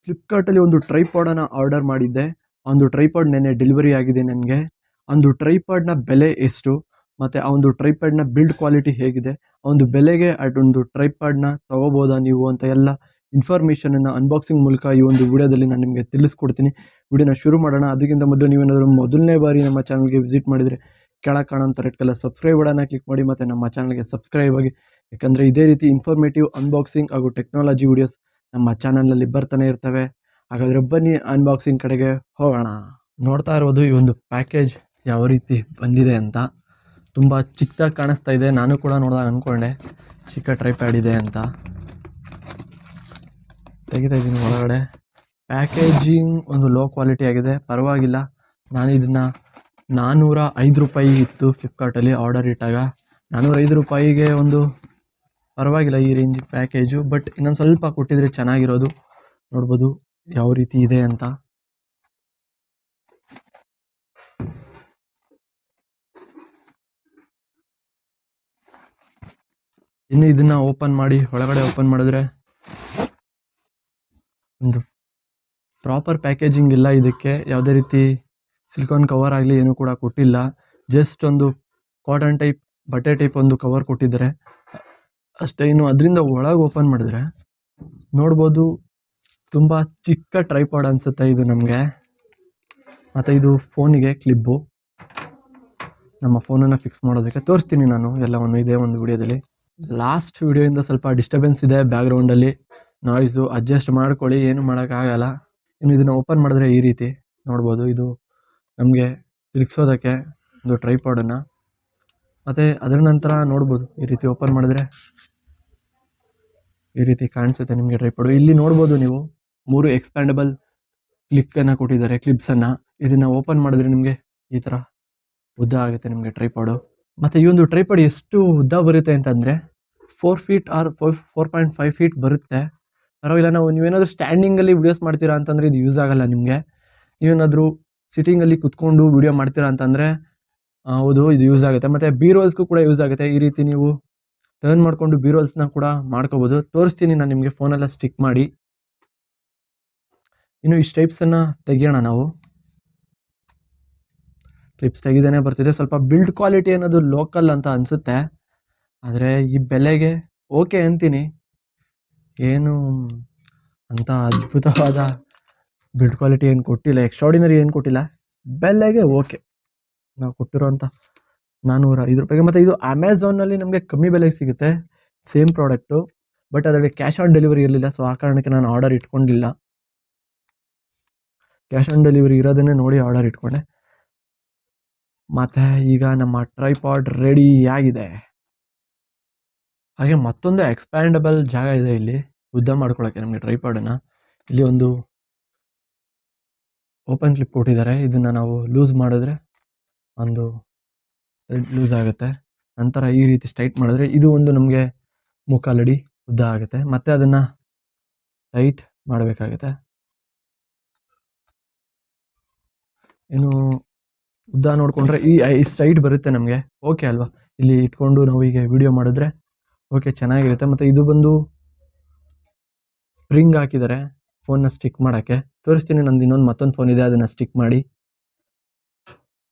ಫ್ಲಿಪ್ಕಾರ್ಟಲ್ಲಿ ಒಂದು ಟ್ರೈಪಾಡನ್ನು ಆರ್ಡರ್ ಮಾಡಿದ್ದೆ. ಒಂದು ಟ್ರೈಪಾಡ್ ನೆನ್ನೆ ಡೆಲಿವರಿ ಆಗಿದೆ ನನಗೆ. ಒಂದು ಟ್ರೈಪಾಡ್ನ ಬೆಲೆ ಎಷ್ಟು ಮತ್ತು ಆ ಒಂದು ಟ್ರೈಪಾಡ್ನ ಬಿಲ್ಡ್ ಕ್ವಾಲಿಟಿ ಹೇಗಿದೆ, ಆ ಒಂದು ಬೆಲೆಗೆ ಅದೊಂದು ಟ್ರೈಪಾಡ್ನ ತೊಗೋಬೋದಾ ನೀವು ಅಂತ ಎಲ್ಲ ಇನ್ಫಾರ್ಮೇಷನನ್ನು ಅನ್ಬಾಕ್ಸಿಂಗ್ ಮೂಲಕ ಈ ಒಂದು ವಿಡಿಯೋದಲ್ಲಿ ನಾನು ನಿಮಗೆ ತಿಳಿಸ್ಕೊಡ್ತೀನಿ. ವಿಡಿಯೋನ ಶುರು ಮಾಡೋಣ. ಅದಕ್ಕಿಂತ ಮೊದಲು ನೀವೇನಾದರೂ ಮೊದಲನೇ ಬಾರಿ ನಮ್ಮ ಚಾನಲ್ಗೆ ವಿಸಿಟ್ ಮಾಡಿದರೆ ಕೆಳಗೆ ಕಾಣೋಂಥ ರೆಡ್ ಕಲರ್ ಸಬ್ಸ್ಕ್ರೈಬ್ ಬಟನ್ನ ಕ್ಲಿಕ್ ಮಾಡಿ ಮತ್ತು ನಮ್ಮ ಚಾನಲ್ಗೆ ಸಬ್ಸ್ಕ್ರೈಬ್ ಆಗಿ. ಯಾಕಂದರೆ ಇದೇ ರೀತಿ ಇನ್ಫಾರ್ಮೇಟಿವ್ ಅನ್ಬಾಕ್ಸಿಂಗ್ ಹಾಗೂ ಟೆಕ್ನಾಲಜಿ ವಿಡಿಯೋಸ್ ನಮ್ಮ ಚಾನಲ್ನಲ್ಲಿ ಬರ್ತಾನೆ ಇರ್ತವೆ. ಹಾಗಾದರೆ ಬನ್ನಿ ಅನ್ಬಾಕ್ಸಿಂಗ್ ಕಡೆಗೆ ಹೋಗೋಣ. ನೋಡ್ತಾ ಇರ್ಬೋದು ಈ ಒಂದು ಪ್ಯಾಕೇಜ್ ಯಾವ ರೀತಿ ಬಂದಿದೆ ಅಂತ. ತುಂಬ ಚಿಕ್ಕದಾಗಿ ಕಾಣಿಸ್ತಾ ಇದೆ. ನಾನು ಕೂಡ ನೋಡಿದಾಗ ಅಂದ್ಕೊಂಡೆ ಚಿಕ್ಕ ಟ್ರೈಪ್ಯಾಡ್ ಇದೆ ಅಂತ. ತೆಗಿತಾ ಇದ್ದೀನಿ ಒಳಗಡೆ. ಪ್ಯಾಕೇಜಿಂಗ್ ಒಂದು ಲೋ ಕ್ವಾಲಿಟಿ ಆಗಿದೆ, ಪರವಾಗಿಲ್ಲ. ನಾನು ಇದನ್ನು 405 ರೂಪಾಯಿ ಇತ್ತು ಫ್ಲಿಪ್ಕಾರ್ಟಲ್ಲಿ ಆರ್ಡರ್ ಇಟ್ಟಾಗ. 405 ರೂಪಾಯಿಗೆ ಒಂದು ಪರವಾಗಿಲ್ಲ ಈ ರೇಂಜ್ ಪ್ಯಾಕೇಜು. ಬಟ್ ಇನ್ನೊಂದು ಸ್ವಲ್ಪ ಕೊಟ್ಟಿದ್ರೆ ಚೆನ್ನಾಗಿರೋದು. ನೋಡ್ಬೋದು ಯಾವ ರೀತಿ ಇದೆ ಅಂತ. ಇನ್ನು ಇದನ್ನ ಓಪನ್ ಮಾಡಿ ಒಳಗಡೆ ಓಪನ್ ಮಾಡಿದ್ರೆ ಒಂದು ಪ್ರಾಪರ್ ಪ್ಯಾಕೇಜಿಂಗ್ ಇಲ್ಲ ಇದಕ್ಕೆ. ಯಾವುದೇ ರೀತಿ ಸಿಲಿಕಾನ್ ಕವರ್ ಆಗಲಿ ಏನೂ ಕೂಡ ಕೊಟ್ಟಿಲ್ಲ. ಜಸ್ಟ್ ಒಂದು ಕಾಟನ್ ಟೈಪ್ ಬಟ್ಟೆ ಟೈಪ್ ಒಂದು ಕವರ್ ಕೊಟ್ಟಿದ್ದಾರೆ ಅಷ್ಟೇ. ಇನ್ನು ಅದರಿಂದ ಒಳಗೆ ಓಪನ್ ಮಾಡಿದ್ರೆ ನೋಡ್ಬೋದು ತುಂಬ ಚಿಕ್ಕ ಟ್ರೈಪಾಡ್ ಅನಿಸುತ್ತೆ ಇದು ನಮಗೆ. ಮತ್ತು ಇದು ಫೋನಿಗೆ ಕ್ಲಿಪ್ಪು, ನಮ್ಮ ಫೋನನ್ನು ಫಿಕ್ಸ್ ಮಾಡೋದಕ್ಕೆ. ತೋರಿಸ್ತೀನಿ ನಾನು ಎಲ್ಲವನ್ನು ಇದೇ ಒಂದು ವಿಡಿಯೋದಲ್ಲಿ. ಲಾಸ್ಟ್ ವಿಡಿಯೋಯಿಂದ ಸ್ವಲ್ಪ ಡಿಸ್ಟರ್ಬೆನ್ಸ್ ಇದೆ ಬ್ಯಾಕ್ಗ್ರೌಂಡಲ್ಲಿ, ನಾಯ್ಸು ಅಡ್ಜಸ್ಟ್ ಮಾಡ್ಕೊಳ್ಳಿ, ಏನು ಮಾಡೋಕ್ಕಾಗಲ್ಲ. ಇನ್ನು ಇದನ್ನು ಓಪನ್ ಮಾಡಿದ್ರೆ ಈ ರೀತಿ ನೋಡ್ಬೋದು. ಇದು ನಮಗೆ ತಿರುಗಿಸೋದಕ್ಕೆ ಒಂದು ಟ್ರೈಪಾಡನ್ನು. ಮತ್ತು ಅದರ ನಂತರ ನೋಡ್ಬೋದು ಈ ರೀತಿ ಓಪನ್ ಮಾಡಿದ್ರೆ ಈ ರೀತಿ ಕಾಣಿಸುತ್ತೆ ನಿಮಗೆ ಟ್ರೈಪಾಡು. ಇಲ್ಲಿ ನೋಡ್ಬೋದು ನೀವು 3 ಎಕ್ಸ್ಪ್ಯಾಂಡಬಲ್ ಕ್ಲಿಕ್ಕನ್ನು ಕೊಟ್ಟಿದ್ದಾರೆ, ಕ್ಲಿಪ್ಸನ್ನು. ಇದನ್ನು ಓಪನ್ ಮಾಡಿದ್ರೆ ನಿಮಗೆ ಈ ಥರ ಉದ್ದ ಆಗುತ್ತೆ ನಿಮಗೆ ಟ್ರೈಪಾಡು. ಮತ್ತು ಈ ಒಂದು ಟ್ರೈಪಾಡ್ ಎಷ್ಟು ಉದ್ದ ಬರುತ್ತೆ ಅಂತಂದರೆ 4 ಫೀಟ್ ಆರ್ 4.5 ಫೀಟ್ ಬರುತ್ತೆ. ಪರವಾಗಿಲ್ಲ. ನೀವೇನಾದರೂ ಸ್ಟ್ಯಾಂಡಿಂಗಲ್ಲಿ ವಿಡಿಯೋಸ್ ಮಾಡ್ತೀರಾ ಅಂತಂದರೆ ಇದು ಯೂಸ್ ಆಗೋಲ್ಲ ನಿಮಗೆ. ನೀವೇನಾದರೂ ಸಿಟ್ಟಿಂಗಲ್ಲಿ ಕುತ್ಕೊಂಡು ವಿಡಿಯೋ ಮಾಡ್ತೀರಾ ಅಂತಂದರೆ ಹೌದು ಇದು ಯೂಸ್ ಆಗುತ್ತೆ. ಮತ್ತು ಬಿ ರೋಲ್ಸ್ಗೂ ಕೂಡ ಯೂಸ್ ಆಗುತ್ತೆ. ಈ ರೀತಿ ನೀವು ಟರ್ನ್ ಮಾಡಿಕೊಂಡು ಬಿ ರೋಲ್ಸ್ನ ಕೂಡ ಮಾಡ್ಕೋಬೋದು. ತೋರಿಸ್ತೀನಿ ನಾನು ನಿಮಗೆ ಫೋನೆಲ್ಲ ಸ್ಟಿಕ್ ಮಾಡಿ. ಇನ್ನು ಈ ಸ್ಟೈಪ್ಸನ್ನು ತೆಗಿಯೋಣ ನಾವು. ಕ್ಲಿಪ್ಸ್ ತೆಗಿದೇನೆ ಬರ್ತಿದೆ. ಸ್ವಲ್ಪ ಬಿಲ್ಡ್ ಕ್ವಾಲಿಟಿ ಅನ್ನೋದು ಲೋಕಲ್ ಅಂತ ಅನಿಸುತ್ತೆ, ಆದರೆ ಈ ಬೆಲೆಗೆ ಓಕೆ ಅಂತೀನಿ. ಏನು ಅಂತ ಅದ್ಭುತವಾದ ಬಿಲ್ಡ್ ಕ್ವಾಲಿಟಿ ಏನು ಕೊಟ್ಟಿಲ್ಲ, ಎಕ್ಸ್ಟ್ರಾಡಿನರಿ ಏನು ಕೊಟ್ಟಿಲ್ಲ. ಬೆಲೆಗೆ ಓಕೆ. ನಾವು ಕೊಟ್ಟಿರೋಂಥ 405 ರೂಪಾಯಿಗೆ. ಮತ್ತು ಇದು ಅಮೆಝಾನಲ್ಲಿ ನಮಗೆ ಕಮ್ಮಿ ಬೆಲೆಗೆ ಸಿಗುತ್ತೆ ಸೇಮ್ ಪ್ರಾಡಕ್ಟು. ಬಟ್ ಅದರಲ್ಲಿ ಕ್ಯಾಶ್ ಆನ್ ಡೆಲಿವರಿ ಇರಲಿಲ್ಲ, ಸೊ ಆ ಕಾರಣಕ್ಕೆ ನಾನು ಆರ್ಡರ್ ಇಟ್ಕೊಂಡಿಲ್ಲ. ಕ್ಯಾಶ್ ಆನ್ ಡೆಲಿವರಿ ಇರೋದನ್ನೇ ನೋಡಿ ಆರ್ಡರ್ ಇಟ್ಕೊಂಡೆ. ಮತ್ತು ಈಗ ನಮ್ಮ ಟ್ರೈಪಾಡ್ ರೆಡಿ ಆಗಿದೆ. ಹಾಗೆ ಮತ್ತೊಂದು ಎಕ್ಸ್ಪ್ಯಾಂಡಬಲ್ ಜಾಗ ಇದೆ ಇಲ್ಲಿ ಉದ್ದ ಮಾಡ್ಕೊಳ್ಳೋಕ್ಕೆ ನಮಗೆ ಟ್ರೈಪಾಡನ್ನು. ಇಲ್ಲಿ ಒಂದು ಓಪನ್ ಕ್ಲಿಪ್ ಕೊಟ್ಟಿದ್ದಾರೆ. ಇದನ್ನು ನಾವು ಲೂಸ್ ಮಾಡಿದ್ರೆ ಒಂದು ಲೂಸ್ ಆಗುತ್ತೆ. ನಂತರ ಈ ರೀತಿ ಸ್ಟ್ರೈಟ್ ಮಾಡಿದ್ರೆ ಇದು ಒಂದು ನಮಗೆ ಮುಕ್ಕಾಲಡಿ ಉದ್ದ ಆಗುತ್ತೆ. ಮತ್ತು ಅದನ್ನು ಟೈಟ್ ಮಾಡಬೇಕಾಗುತ್ತೆ. ಇನ್ನು ಉದ್ದ ನೋಡಿಕೊಂಡ್ರೆ ಈ ಸ್ಟ್ರೈಟ್ ಬರುತ್ತೆ ನಮಗೆ. ಓಕೆ ಅಲ್ವಾ? ಇಲ್ಲಿ ಇಟ್ಕೊಂಡು ನಾವು ಈಗ ವಿಡಿಯೋ ಮಾಡಿದ್ರೆ ಓಕೆ ಚೆನ್ನಾಗಿರುತ್ತೆ. ಮತ್ತು ಇದು ಬಂದು ಸ್ಪ್ರಿಂಗ್ ಹಾಕಿದ್ದಾರೆ ಫೋನ್ನ ಸ್ಟಿಕ್ ಮಾಡೋಕ್ಕೆ. ತೋರಿಸ್ತೀನಿ. ನಂದು ಮತ್ತೊಂದು ಫೋನ್ ಇದೆ, ಅದನ್ನು ಸ್ಟಿಕ್ ಮಾಡಿ.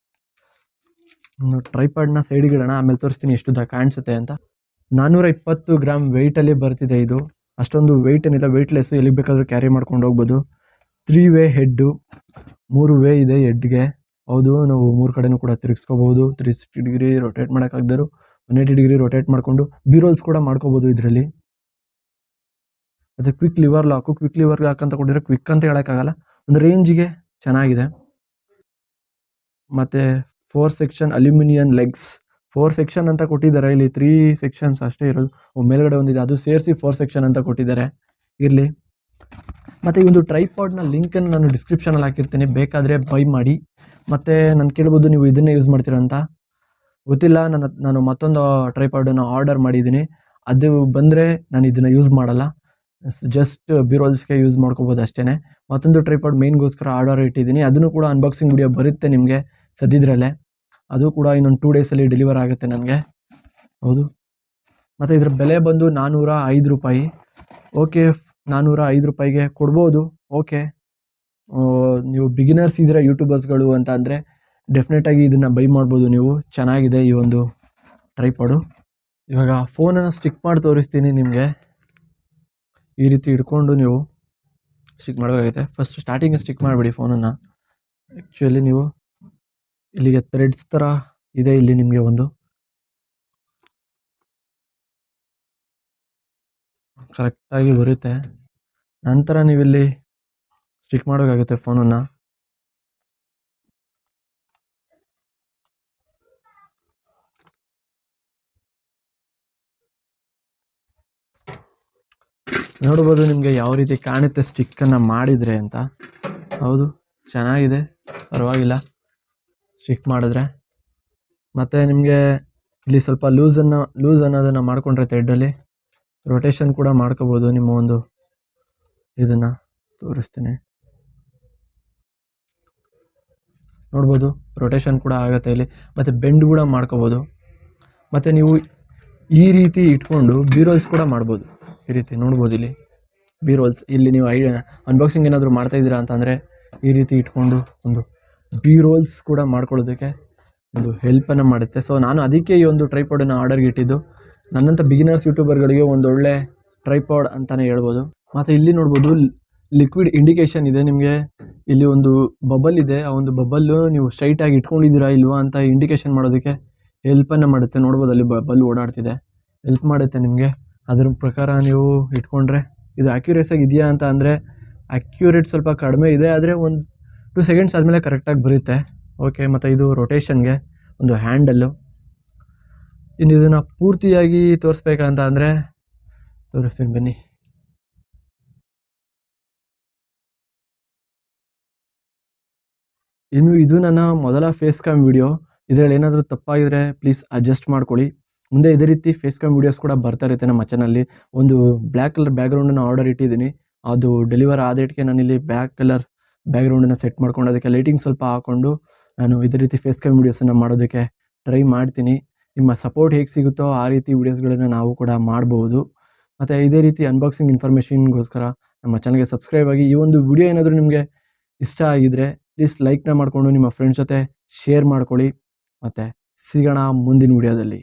ಟ್ರೈಪಾಡ್ನ ಸೈಡಿಗೆ ಇಡೋಣ, ಆಮೇಲೆ ತೋರಿಸ್ತೀನಿ ಎಷ್ಟು ಉದ್ದ ಕಾಣಿಸುತ್ತೆ ಅಂತ. 420 ಗ್ರಾಮ್ ವೆಯ್ಟಲ್ಲಿ ಬರ್ತಿದೆ ಇದು. ಅಷ್ಟೊಂದು ವೆಯ್ಟ್ ಏನಿಲ್ಲ, ವೆಯ್ಟ್ಲೆಸ್ಸು, ಎಲ್ಲಿಗೆ ಬೇಕಾದರೂ ಕ್ಯಾರಿ ಮಾಡ್ಕೊಂಡು ಹೋಗ್ಬೋದು. 3 ವೇ ಹೆಡ್ಡು, 3 ವೇ ಇದೆ ಹೆಡ್ಗೆ. ಹೌದು, ನಾವು 3 ಕಡೆನೂ ಕೂಡ ತಿರುಗಿಸ್ಕೋಬೋದು. 360 ಡಿಗ್ರಿ ರೊಟೇಟ್ ಮಾಡೋಕ್ಕಾಗದರು 180 ಡಿಗ್ರಿ ರೊಟೇಟ್ ಮಾಡಿಕೊಂಡು ಬಿ ರೋಲ್ಸ್ ಕೂಡ ಮಾಡ್ಕೋಬೋದು ಇದರಲ್ಲಿ. ಮತ್ತು quick lever lock, quick lever lock ಅಂತ ಕೊಟ್ಟಿದ್ರೆ ಕ್ವಿಕ್ ಅಂತ ಹೇಳೋಕ್ಕಾಗಲ್ಲ, ಒಂದು ರೇಂಜಿಗೆ ಚೆನ್ನಾಗಿದೆ. ಮತ್ತು 4 ಸೆಕ್ಷನ್ ಅಲ್ಯೂಮಿನಿಯಂ ಲೆಗ್ಸ್, 4 ಸೆಕ್ಷನ್ ಅಂತ ಕೊಟ್ಟಿದ್ದಾರೆ. ಇಲ್ಲಿ 3 ಸೆಕ್ಷನ್ಸ್ ಅಷ್ಟೇ ಇರೋದು. ಮೇಲ್ಗಡೆ ಒಂದಿದೆ, ಅದು ಸೇರಿಸಿ 4 ಸೆಕ್ಷನ್ ಅಂತ ಕೊಟ್ಟಿದ್ದಾರೆ. ಇರಲಿ. ಮತ್ತು ಈ ಒಂದು ಟ್ರೈಪಾಡ್ನ ಲಿಂಕನ್ನು ನಾನು ಡಿಸ್ಕ್ರಿಪ್ಷನಲ್ಲಿ ಹಾಕಿರ್ತೀನಿ, ಬೇಕಾದರೆ ಬೈ ಮಾಡಿ. ಮತ್ತು ನಾನು ಕೇಳ್ಬೋದು ನೀವು ಇದನ್ನೇ ಯೂಸ್ ಮಾಡ್ತೀರಾ ಅಂತ. ಗೊತ್ತಿಲ್ಲ, ನಾನು ಮತ್ತೊಂದು ಟ್ರೈಪಾಡನ್ನು ಆರ್ಡರ್ ಮಾಡಿದ್ದೀನಿ. ಅದು ಬಂದರೆ ನಾನು ಇದನ್ನು ಯೂಸ್ ಮಾಡಲ್ಲ, ಜಸ್ಟ್ ಬಿ ರೋಲ್ಸ್ಗೆ ಯೂಸ್ ಮಾಡ್ಕೋಬೋದು ಅಷ್ಟೇ. ಮತ್ತೊಂದು ಟ್ರೈಪಾಡ್ ಮೇನ್ಗೋಸ್ಕರ ಆರ್ಡರ್ ಇಟ್ಟಿದ್ದೀನಿ. ಅದನ್ನು ಕೂಡ ಅನ್ಬಾಕ್ಸಿಂಗ್ ವಿಡಿಯೋ ಬರುತ್ತೆ ನಿಮಗೆ ಸದ್ಯದ್ರಲ್ಲೇ. ಅದು ಕೂಡ ಇನ್ನೊಂದು 2 ಡೇಸಲ್ಲಿ ಡೆಲಿವರ್ ಆಗುತ್ತೆ ನನಗೆ. ಹೌದು. ಮತ್ತು ಇದರ ಬೆಲೆ ಬಂದು 405 ರೂಪಾಯಿ. ಓಕೆ, 405 ರೂಪಾಯಿಗೆ ಕೊಡ್ಬೋದು, ಓಕೆ, ನೀವು ಬಿಗಿನರ್ಸ್ ಇದ್ದೀರಾ ಯೂಟ್ಯೂಬರ್ಸ್ಗಳು ಅಂತ ಅಂದರೆ ಡೆಫಿನೆಟಾಗಿ ಇದನ್ನು ಬೈ ಮಾಡ್ಬೋದು ನೀವು. ಚೆನ್ನಾಗಿದೆ ಈ ಒಂದು ಟ್ರೈಪಾಡು. ಇವಾಗ ಫೋನನ್ನು ಸ್ಟಿಕ್ ಮಾಡಿ ತೋರಿಸ್ತೀನಿ ನಿಮಗೆ. ಈ ರೀತಿ ಹಿಡ್ಕೊಂಡು ನೀವು ಸ್ಟಿಕ್ ಮಾಡಬೇಕಾಗುತ್ತೆ. ಫಸ್ಟ್ ಸ್ಟಾರ್ಟಿಂಗ್ ಸ್ಟಿಕ್ ಮಾಡಿಬಿಡಿ ಫೋನನ್ನು. ಆ್ಯಕ್ಚುಲಿ ನೀವು ಇಲ್ಲಿಗೆ ಥ್ರೆಡ್ಸ್ ಥರ ಇದೆ, ಇಲ್ಲಿ ನಿಮಗೆ ಒಂದು ಕರೆಕ್ಟಾಗಿ ಬರುತ್ತೆ. ನಂತರ ನೀವಿಲ್ಲಿ ಸ್ಟಿಕ್ ಮಾಡಬೇಕಾಗುತ್ತೆ ಫೋನನ್ನು. ನೋಡ್ಬೋದು ನಿಮಗೆ ಯಾವ ರೀತಿ ಕಾಣುತ್ತೆ ಸ್ಟಿಕ್ಕನ್ನು ಮಾಡಿದರೆ ಅಂತ. ಹೌದು, ಚೆನ್ನಾಗಿದೆ, ಪರವಾಗಿಲ್ಲ ಸ್ಟಿಕ್ ಮಾಡಿದ್ರೆ. ಮತ್ತು ನಿಮಗೆ ಇಲ್ಲಿ ಸ್ವಲ್ಪ ಲೂಸ್ ಅನ್ನೋದನ್ನು ಮಾಡಿಕೊಂಡ್ರೆ ಥ್ರೆಡ್ಡಲ್ಲಿ ರೊಟೇಷನ್ ಕೂಡ ಮಾಡ್ಕೋಬೋದು. ನಿಮ್ಮ ಒಂದು ಇದನ್ನು ತೋರಿಸ್ತೀನಿ, ನೋಡ್ಬೋದು ರೊಟೇಷನ್ ಕೂಡ ಆಗುತ್ತೆ ಇಲ್ಲಿ. ಮತ್ತು ಬೆಂಡ್ ಕೂಡ ಮಾಡ್ಕೋಬೋದು. ಮತ್ತು ನೀವು ಈ ರೀತಿ ಇಟ್ಕೊಂಡು ಬೀರೋಲ್ಸ್ ಕೂಡ ಮಾಡ್ಬೋದು. ಈ ರೀತಿ ನೋಡ್ಬೋದು ಇಲ್ಲಿ ಬೀರೋಲ್ಸ್. ಇಲ್ಲಿ ನೀವು ಅನ್ಬಾಕ್ಸಿಂಗ್ ಏನಾದರೂ ಮಾಡ್ತಾಯಿದ್ದೀರಾ ಅಂತಂದರೆ ಈ ರೀತಿ ಇಟ್ಕೊಂಡು ಒಂದು ಬೀರೋಲ್ಸ್ ಕೂಡ ಮಾಡ್ಕೊಳ್ಳೋದಕ್ಕೆ ಒಂದು ಹೆಲ್ಪನ್ನು ಮಾಡುತ್ತೆ. ಸೊ ನಾನು ಅದಕ್ಕೆ ಈ ಒಂದು ಟ್ರೈಪಾಡನ್ನು ಆರ್ಡರ್ಗೆ ಇಟ್ಟಿದ್ದು. ನನ್ನಂಥ ಬಿಗಿನರ್ಸ್ ಯೂಟ್ಯೂಬರ್ಗಳಿಗೆ ಒಂದೊಳ್ಳೆ ಟ್ರೈಪಾಡ್ ಅಂತಲೇ ಹೇಳ್ಬೋದು. ಮತ್ತು ಇಲ್ಲಿ ನೋಡ್ಬೋದು ಲಿಕ್ವಿಡ್ ಇಂಡಿಕೇಶನ್ ಇದೆ ನಿಮಗೆ. ಇಲ್ಲಿ ಒಂದು ಬಬಲ್ ಇದೆ, ಆ ಒಂದು ಬಬಲ್ಲು ನೀವು ಸ್ಟ್ರೈಟಾಗಿ ಇಟ್ಕೊಂಡಿದ್ದೀರಾ ಇಲ್ವಾ ಅಂತ ಇಂಡಿಕೇಶನ್ ಮಾಡೋದಕ್ಕೆ ಹೆಲ್ಪನ್ನು ಮಾಡುತ್ತೆ. ನೋಡ್ಬೋದು ಅಲ್ಲಿ ಬಬಲ್ ಓಡಾಡ್ತಿದೆ, ಹೆಲ್ಪ್ ಮಾಡುತ್ತೆ ನಿಮಗೆ. ಅದ್ರ ಪ್ರಕಾರ ನೀವು ಇಟ್ಕೊಂಡ್ರೆ ಇದು ಅಕ್ಯುರೇಸಾಗಿ ಇದೆಯಾ ಅಂತ ಅಂದರೆ ಅಕ್ಯುರೇಟ್ ಸ್ವಲ್ಪ ಕಡಿಮೆ ಇದೆ, ಆದರೆ ಒಂದು 2 ಸೆಕೆಂಡ್ಸ್ ಆದಮೇಲೆ ಕರೆಕ್ಟಾಗಿ ಬರುತ್ತೆ. ಓಕೆ, ಮತ್ತು ಇದು ರೊಟೇಷನ್ಗೆ ಒಂದು ಹ್ಯಾಂಡಲ್ಲು. ಇನ್ನು ಇದನ್ನು ಪೂರ್ತಿಯಾಗಿ ತೋರಿಸ್ಬೇಕಂತ ಅಂದರೆ ತೋರಿಸ್ತೀನಿ ಬನ್ನಿ. ಇನ್ನು ಇದು ನನ್ನ ಮೊದಲ ಫೇಸ್ ಕ್ಯಾಮ್ ವಿಡಿಯೋ. ಇದರಲ್ಲಿ ಏನಾದರೂ ತಪ್ಪಾಗಿದ್ರೆ ಪ್ಲೀಸ್ ಅಡ್ಜಸ್ಟ್ ಮಾಡ್ಕೊಳ್ಳಿ. ಮುಂದೆ ಇದೇ ರೀತಿ ಫೇಸ್ ಕ್ಯಾಮ್ ವೀಡಿಯೋಸ್ ಕೂಡ ಬರ್ತಾ ಇರುತ್ತೆ ನಮ್ಮ ಚಾನಲ್ಲಿ. ಒಂದು ಬ್ಲ್ಯಾಕ್ ಕಲರ್ ಬ್ಯಾಕ್ಗ್ರೌಂಡನ್ನು ಆರ್ಡರ್ ಇಟ್ಟಿದ್ದೀನಿ, ಅದು ಡೆಲಿವರ್ ಆದೇಟ್ಗೆ ನಾನಿಲ್ಲಿ ಬ್ಲ್ಯಾಕ್ ಕಲರ್ ಬ್ಯಾಕ್ಗ್ರೌಂಡನ್ನು ಸೆಟ್ ಮಾಡ್ಕೊಂಡು ಅದಕ್ಕೆ ಲೈಟಿಂಗ್ ಸ್ವಲ್ಪ ಹಾಕ್ಕೊಂಡು ನಾನು ಇದೇ ರೀತಿ ಫೇಸ್ ಕ್ಯಾಮ್ ವೀಡಿಯೋಸನ್ನು ಮಾಡೋದಕ್ಕೆ ಟ್ರೈ ಮಾಡ್ತೀನಿ. ನಿಮ್ಮ ಸಪೋರ್ಟ್ ಹೇಗೆ ಸಿಗುತ್ತೋ ಆ ರೀತಿ ವೀಡಿಯೋಸ್ಗಳನ್ನು ನಾವು ಕೂಡ ಮಾಡ್ಬೋದು. ಮತ್ತು ಇದೇ ರೀತಿ ಅನ್ಬಾಕ್ಸಿಂಗ್ ಇನ್ಫಾರ್ಮೇಷನ್ಗೋಸ್ಕರ ನಮ್ಮ ಚಾನಲ್ಗೆ ಸಬ್ಸ್ಕ್ರೈಬ್ ಆಗಿ. ಈ ಒಂದು ವಿಡಿಯೋ ಏನಾದರೂ ನಿಮಗೆ ಇಷ್ಟ ಆಗಿದ್ರೆ ಪ್ಲೀಸ್ ಲೈಕ್ನ ಮಾಡಿಕೊಂಡು ನಿಮ್ಮ ಫ್ರೆಂಡ್ಸ್ ಜೊತೆ ಶೇರ್ ಮಾಡ್ಕೊಳ್ಳಿ. ಮತ್ತು ಸಿಗೋಣ ಮುಂದಿನ ವಿಡಿಯೋದಲ್ಲಿ.